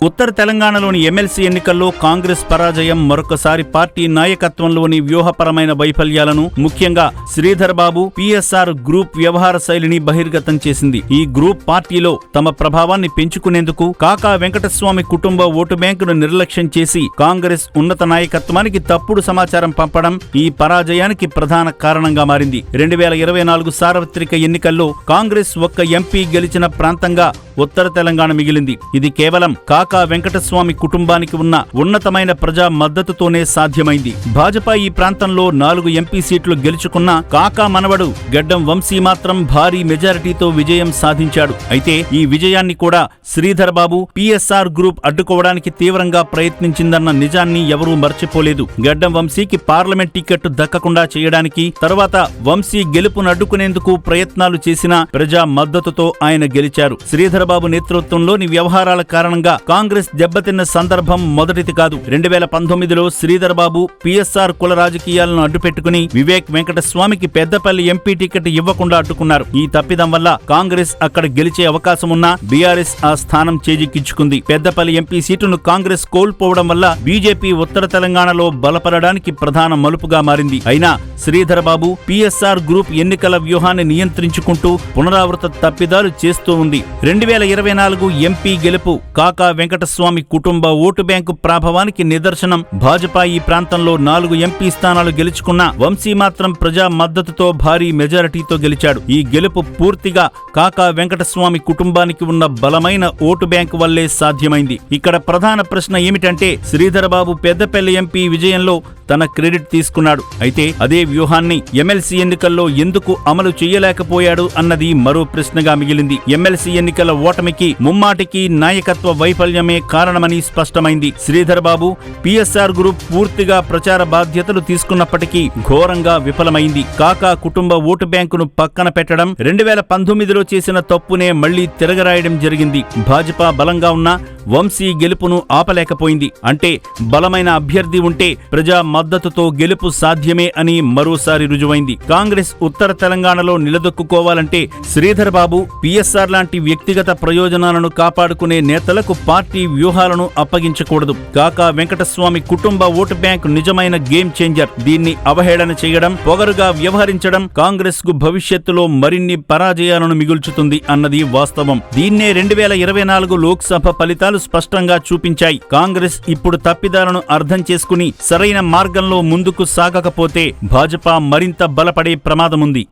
ఉత్తర తెలంగాణలోని ఎమ్మెల్సీ ఎన్నికల్లో కాంగ్రెస్ పరాజయం మరొకసారి పార్టీ నాయకత్వంలోని వ్యూహపరమైన వైఫల్యాలను, ముఖ్యంగా శ్రీధర్ బాబు పిఎస్ఆర్ గ్రూప్ వ్యవహార శైలిని బహిర్గతం చేసింది. ఈ గ్రూప్ పార్టీలో తమ ప్రభావాన్ని పెంచుకునేందుకు కాకా వెంకటస్వామి కుటుంబ ఓటు బ్యాంకును నిర్లక్ష్యం చేసి కాంగ్రెస్ ఉన్నత నాయకత్వానికి తప్పుడు సమాచారం పంపడం ఈ పరాజయానికి ప్రధాన కారణంగా మారింది. 2024 సార్వత్రిక ఎన్నికల్లో కాంగ్రెస్ ఒక్క ఎంపీ గెలిచిన ప్రాంతంగా ఉత్తర తెలంగాణ మిగిలింది. ఇది కేవలం కాకా వెంకటస్వామి కుటుంబానికి ఉన్న ఉన్నతమైన ప్రజా మద్దతుతోనే సాధ్యమైంది. భాజపా ఈ ప్రాంతంలో 4 ఎంపీ సీట్లు గెలుచుకున్న కాకా మనవడు గడ్డం వంశీ మాత్రం భారీ మెజారిటీతో విజయం సాధించాడు. అయితే ఈ విజయాన్ని కూడా శ్రీధర్ బాబు పిఎస్ఆర్ గ్రూప్ అడ్డుకోవడానికి తీవ్రంగా ప్రయత్నించిందన్న నిజాన్ని ఎవరూ మర్చిపోలేదు. గడ్డం వంశీకి పార్లమెంట్ టికెట్ దక్కకుండా చేయడానికి, తరువాత వంశీ గెలుపును అడ్డుకునేందుకు ప్రయత్నాలు చేసిన ప్రజా మద్దతుతో ఆయన గెలిచారు. శ్రీధర్ బాబు నేతృత్వంలోని వ్యవహారాల కారణంగా కాంగ్రెస్ దెబ్బతిన్న సందర్భం మొదటిది కాదు. 2019లో శ్రీధర్ బాబు పిఎస్ఆర్ కుల రాజకీయాలను అడ్డుపెట్టుకుని వివేక్ వెంకటస్వామికి పెద్దపల్లి ఎంపీ టికెట్ ఇవ్వకుండా అడ్డుకున్నారు. ఈ తప్పిదం వల్ల కాంగ్రెస్ అక్కడ గెలిచే అవకాశమున్నా బీఆర్ఎస్ ఆ స్థానం చేజిక్కించుకుంది. పెద్దపల్లి ఎంపీ సీటును కాంగ్రెస్ కోల్పోవడం వల్ల బీజేపీ ఉత్తర తెలంగాణలో బలపడడానికి ప్రధాన మలుపుగా మారింది. అయినా శ్రీధర్ బాబు పిఎస్ఆర్ గ్రూప్ ఎన్నికల వ్యూహాన్ని నియంత్రించుకుంటూ పునరావృత తప్పిదాలు చేస్తూ ఉంది. 2024 ఎంపీ గెలుపు కాకా వెంకటస్వామి కుటుంబ ఓటు బ్యాంకు ప్రభావానికి నిదర్శనం. భాజపా ఈ ప్రాంతంలో 4 ఎంపీ స్థానాలు గెలుచుకున్న వంశీ మాత్రం ప్రజా మద్దతుతో భారీ మెజారిటీతో గెలిచాడు. ఈ గెలుపు పూర్తిగా కాకా వెంకటస్వామి కుటుంబానికి ఉన్న బలమైన ఓటు బ్యాంకు వల్లే సాధ్యమైంది. ఇక్కడ ప్రధాన ప్రశ్న ఏమిటంటే శ్రీధర్ బాబు పెద్దపల్లి ఎంపీ విజయంలో తన క్రెడిట్ తీసుకున్నాడు. అయితే అదే వ్యూహాన్ని ఎమ్మెల్సీ ఎన్నికల్లో ఎందుకు అమలు చేయలేకపోయాడు అన్నది మరో ప్రశ్నగా మిగిలింది. ఎమ్మెల్సీ ఎన్నికల ఓటమికి ముమ్మాటికి నాయకత్వ వైఫల్యమే కారణమని స్పష్టమైంది. శ్రీధర్ బాబు పిఎస్ఆర్ గ్రూప్ పూర్తిగా ప్రచార బాధ్యతలు తీసుకున్నప్పటికీ ఘోరంగా విఫలమైంది. కాకా కుటుంబ ఓటు బ్యాంకును పక్కన పెట్టడం, 2019లో చేసిన తప్పునే మళ్లీ తిరగరాయడం జరిగింది. భాజపా బలంగా ఉన్న వంశీ గెలుపును ఆపలేకపోయింది. అంటే బలమైన అభ్యర్థి ఉంటే ప్రజా మద్దతుతో గెలుపు సాధ్యమే అని మరోసారి రుజువైంది. కాంగ్రెస్ ఉత్తర తెలంగాణలో నిలదొక్కుకోవాలంటే శ్రీధర్ బాబు పిఎస్ఆర్ లాంటి వ్యక్తిగత ప్రయోజనాలను కాపాడుకునే నేతలకు పార్టీ వ్యూహాలను అప్పగించకూడదు. కాకా వెంకటస్వామి కుటుంబ ఓటు బ్యాంక్ నిజమైన గేమ్ చేంజర్. దీన్ని అవహేళన చేయడం, పొగరుగా వ్యవహరించడం కాంగ్రెస్ కు భవిష్యత్తులో మరిన్ని పరాజయాలను మిగుల్చుతుంది అన్నది వాస్తవం. దీన్నే 2024 లోక్సభ ఫలితాలు స్పష్టంగా చూపించాయి. కాంగ్రెస్ ఇప్పుడు తప్పిదాలను అర్థం చేసుకుని సరైన మార్గంలో ముందుకు సాగకపోతే భాజపా మరింత బలపడే ప్రమాదముంది.